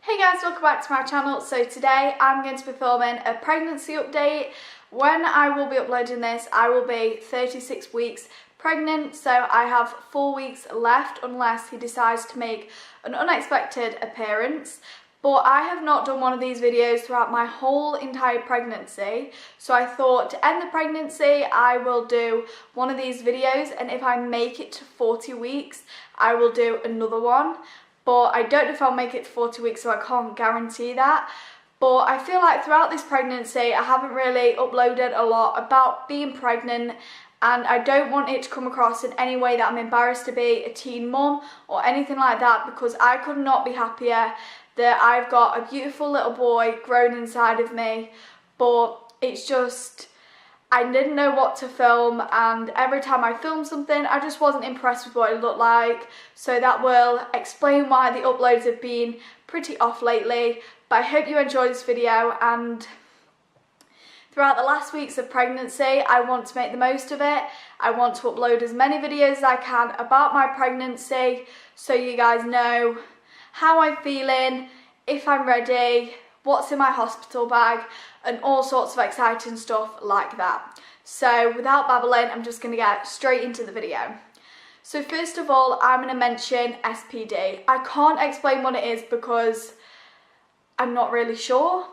Hey guys, welcome back to my channel. So today I'm going to be filming a pregnancy update. When I will be uploading this, I will be 36 weeks pregnant, so I have 4 weeks left unless he decides to make an unexpected appearance. But I have not done one of these videos throughout my whole entire pregnancy, so I thought to end the pregnancy I will do one of these videos, and if I make it to 40 weeks I will do another one. But I don't know if I'll make it to 40 weeks, so I can't guarantee that. But I feel like throughout this pregnancy I haven't really uploaded a lot about being pregnant, and I don't want it to come across in any way that I'm embarrassed to be a teen mum or anything like that, because I could not be happier that I've got a beautiful little boy grown inside of me. But it's just, I didn't know what to film, and every time I filmed something I just wasn't impressed with what it looked like. So that will explain why the uploads have been pretty off lately. But I hope you enjoyed this video, and throughout the last weeks of pregnancy I want to make the most of it. I want to upload as many videos as I can about my pregnancy, so you guys know how I'm feeling, if I'm ready, what's in my hospital bag, and all sorts of exciting stuff like that. So without babbling, I'm just going to get straight into the video. So first of all, I'm going to mention SPD. I can't explain what it is because I'm not really sure.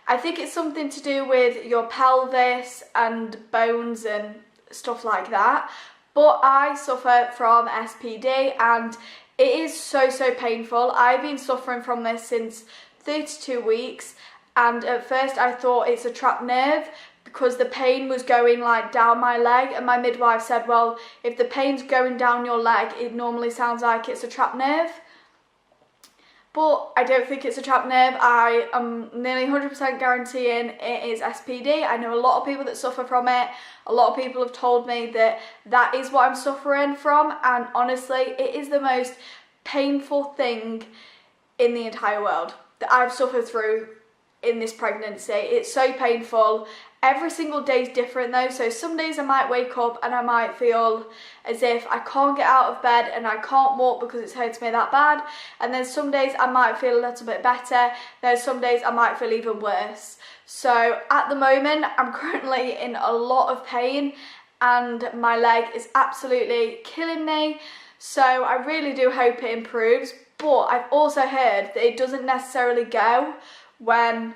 I think it's something to do with your pelvis and bones and stuff like that. But I suffer from SPD and it is so painful. I've been suffering from this since 32 weeks, and at first I thought it's a trapped nerve because the pain was going like down my leg, and my midwife said, well, if the pain's going down your leg it normally sounds like it's a trapped nerve. But I don't think it's a trapped nerve. I am nearly 100% guaranteeing it is SPD. I know a lot of people that suffer from it. A lot of people have told me that that is what I'm suffering from, and honestly it is the most painful thing in the entire world that I've suffered through in this pregnancy. It's so painful. Every single day is different though, so some days I might wake up and I might feel as if I can't get out of bed and I can't walk because it's hurting me that bad, and then some days I might feel a little bit better, then some days I might feel even worse. So at the moment I'm currently in a lot of pain and my leg is absolutely killing me, so I really do hope it improves. But I've also heard that it doesn't necessarily go when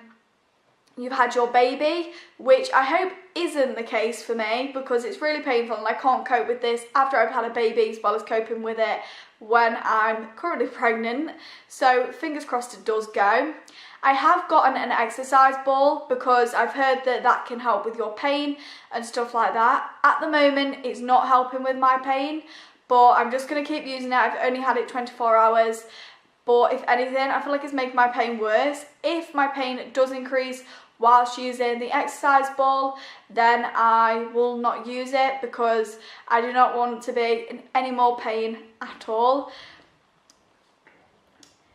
you've had your baby, which I hope isn't the case for me, because it's really painful and I can't cope with this after I've had a baby as well as coping with it when I'm currently pregnant. So fingers crossed it does go. I have gotten an exercise ball because I've heard that that can help with your pain and stuff like that. At the moment it's not helping with my pain, but I'm just going to keep using it. I've only had it 24 hours. But if anything, I feel like it's making my pain worse. If my pain does increase whilst using the exercise ball, then I will not use it because I do not want to be in any more pain at all.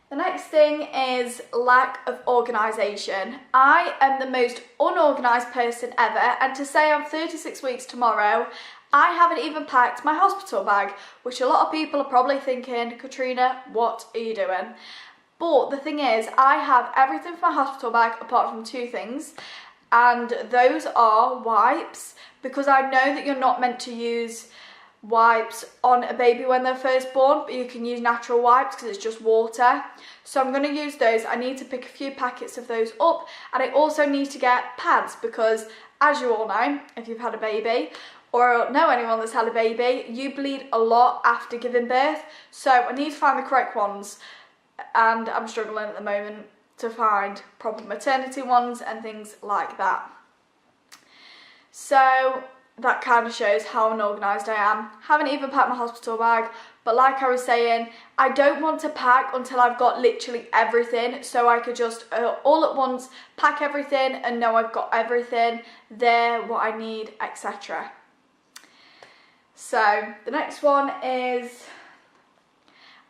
The next thing is lack of organisation. I am the most unorganised person ever, and to say I'm 36 weeks tomorrow, I haven't even packed my hospital bag, which a lot of people are probably thinking, Katrina, what are you doing? But the thing is, I have everything for my hospital bag apart from two things, and those are wipes, because I know that you're not meant to use wipes on a baby when they're first born, but you can use natural wipes because it's just water. So I'm going to use those. I need to pick a few packets of those up, and I also need to get pads because, as you all know, if you've had a baby or know anyone that's had a baby, you bleed a lot after giving birth. So I need to find the correct ones, and I'm struggling at the moment to find proper maternity ones and things like that. So that kind of shows how unorganised I am. Haven't even packed my hospital bag, but like I was saying, I don't want to pack until I've got literally everything, so I could just all at once pack everything and know I've got everything there, what I need, etc. So the next one is,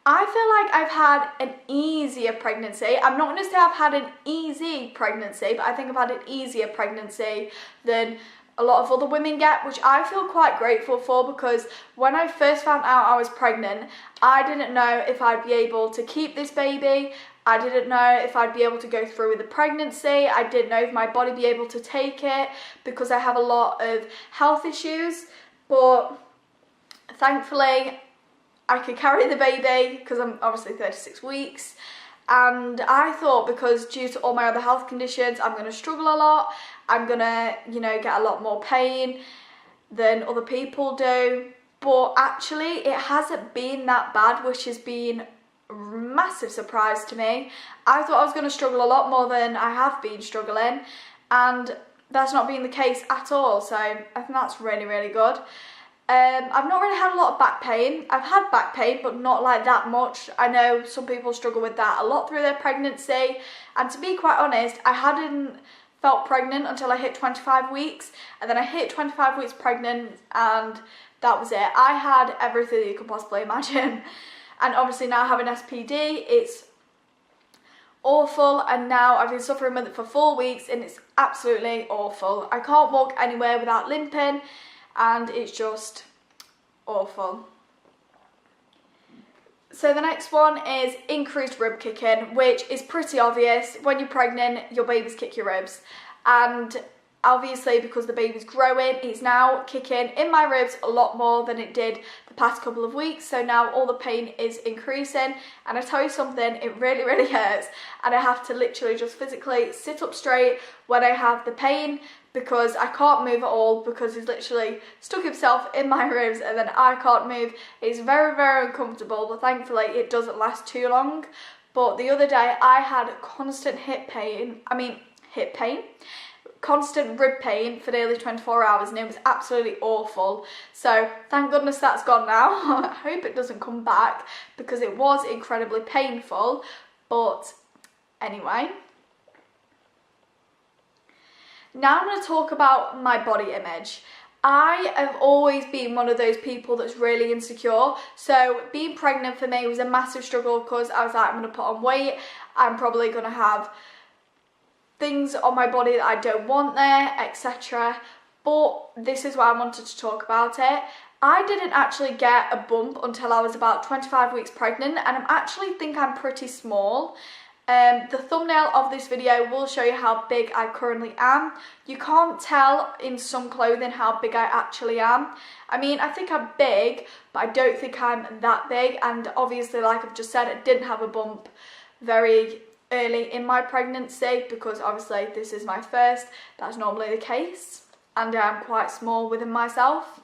I feel like I've had an easier pregnancy. I'm not going to say I've had an easy pregnancy, but I think I've had an easier pregnancy than a lot of other women get, which I feel quite grateful for, because when I first found out I was pregnant, I didn't know if I'd be able to keep this baby. I didn't know if I'd be able to go through with the pregnancy. I didn't know if my body would be able to take it, because I have a lot of health issues. But thankfully I could carry the baby, because I'm obviously 36 weeks. And I thought, because due to all my other health conditions, I'm going to struggle a lot. I'm going to, you know, get a lot more pain than other people do. But actually, it hasn't been that bad, which has been a massive surprise to me. I thought I was going to struggle a lot more than I have been struggling. And that's not been the case at all. So I think that's really, really good. I've not really had a lot of back pain. I've had back pain, but not like that much. I know some people struggle with that a lot through their pregnancy. And to be quite honest, I hadn't felt pregnant until I hit 25 weeks. And then I hit 25 weeks pregnant, and that was it. I had everything that you could possibly imagine. And obviously now having SPD, it's awful. And now I've been suffering with it for 4 weeks, and it's absolutely awful. I can't walk anywhere without limping. And it's just awful. So the next one is increased rib kicking, which is pretty obvious. When you're pregnant, your babies kick your ribs. And obviously, because the baby's growing, it's now kicking in my ribs a lot more than it did the past couple of weeks. So now all the pain is increasing. And I tell you something, it really, really hurts. And I have to literally just physically sit up straight when I have the pain, because I can't move at all, because he's literally stuck himself in my ribs and then I can't move. It's very, very uncomfortable, but thankfully it doesn't last too long. But the other day I had constant constant rib pain for nearly 24 hours, and it was absolutely awful. So thank goodness that's gone now. I hope it doesn't come back, because it was incredibly painful. But anyway. Now I'm going to talk about my body image. I have always been one of those people that's really insecure. So being pregnant for me was a massive struggle, because I was like, I'm going to put on weight. I'm probably going to have things on my body that I don't want there, etc. But this is why I wanted to talk about it. I didn't actually get a bump until I was about 25 weeks pregnant, and I actually think I'm pretty small. The thumbnail of this video will show you how big I currently am. You can't tell in some clothing how big I actually am. I mean, I think I'm big, but I don't think I'm that big. And obviously, like I've just said, I didn't have a bump very early in my pregnancy, because obviously this is my first. That's normally the case, and I'm quite small within myself.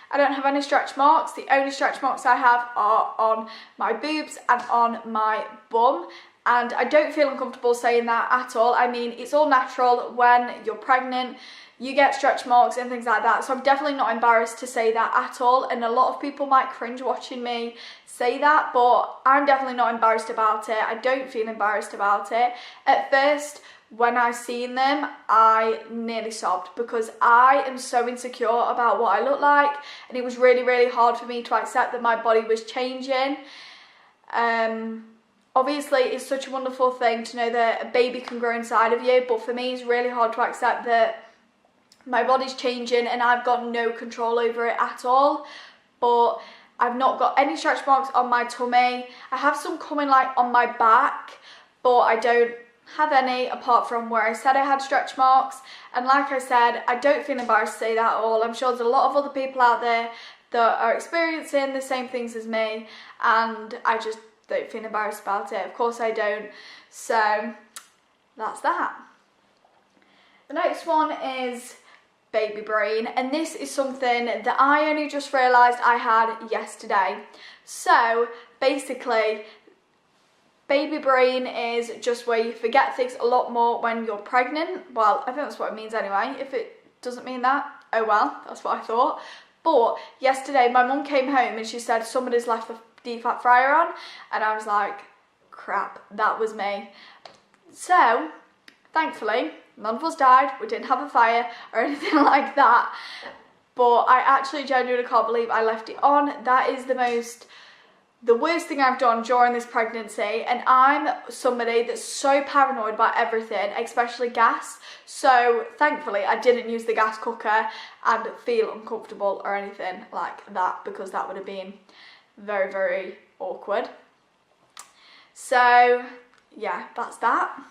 I don't have any stretch marks. The only stretch marks I have are on my boobs and on my bum. And I don't feel uncomfortable saying that at all. I mean, it's all natural. When you're pregnant, you get stretch marks and things like that. So I'm definitely not embarrassed to say that at all. And a lot of people might cringe watching me say that, but I'm definitely not embarrassed about it. I don't feel embarrassed about it. At first, when I seen them, I nearly sobbed, because I am so insecure about what I look like, and it was really, really hard for me to accept that my body was changing. Obviously, it's such a wonderful thing to know that a baby can grow inside of you, but for me, it's really hard to accept that my body's changing and I've got no control over it at all. But I've not got any stretch marks on my tummy. I have some coming like on my back, but I don't have any apart from where I said I had stretch marks. And like I said, I don't feel embarrassed to say that at all. I'm sure there's a lot of other people out there that are experiencing the same things as me, and I just don't feel embarrassed about it. Of course I don't. So that's that. The next one is baby brain, and this is something that I only just realised I had yesterday. So basically, baby brain is just where you forget things a lot more when you're pregnant. Well, I think that's what it means anyway. If it doesn't mean that, oh well, that's what I thought. But yesterday my mum came home and she said somebody's left the deep fat fryer on, and I was like, crap, that was me. So thankfully none of us died, we didn't have a fire or anything like that, but I actually genuinely can't believe I left it on. That is the most the worst thing I've done during this pregnancy, and I'm somebody that's so paranoid about everything, especially gas, so thankfully I didn't use the gas cooker and feel uncomfortable or anything like that, because that would have been very, very awkward. So yeah, that's that.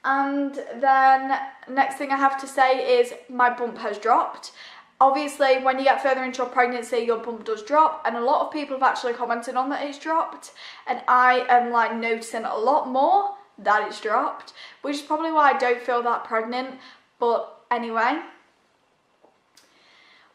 And then next thing I have to say is my bump has dropped. Obviously, when you get further into your pregnancy, your bump does drop, and a lot of people have actually commented on that it's dropped, and I am like noticing a lot more that it's dropped, which is probably why I don't feel that pregnant. But anyway,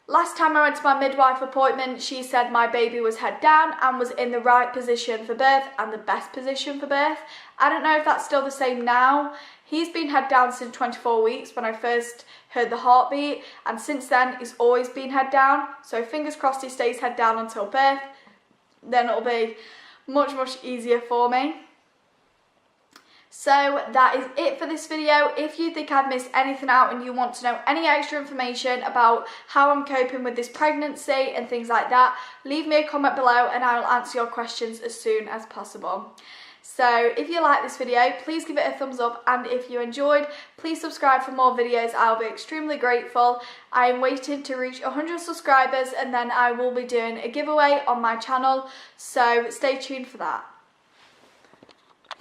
last time I went to my midwife appointment, she said my baby was head down and was in the right position for birth and the best position for birth. I don't know if that's still the same now. He's been head down since 24 weeks when I first heard the heartbeat, and since then he's always been head down. So fingers crossed he stays head down until birth. Then it'll be much, much easier for me. So that is it for this video. If you think I've missed anything out and you want to know any extra information about how I'm coping with this pregnancy and things like that, leave me a comment below and I will answer your questions as soon as possible. So if you like this video, please give it a thumbs up, and if you enjoyed, please subscribe for more videos. I'll be extremely grateful. I am waiting to reach 100 subscribers, and then I will be doing a giveaway on my channel, so stay tuned for that.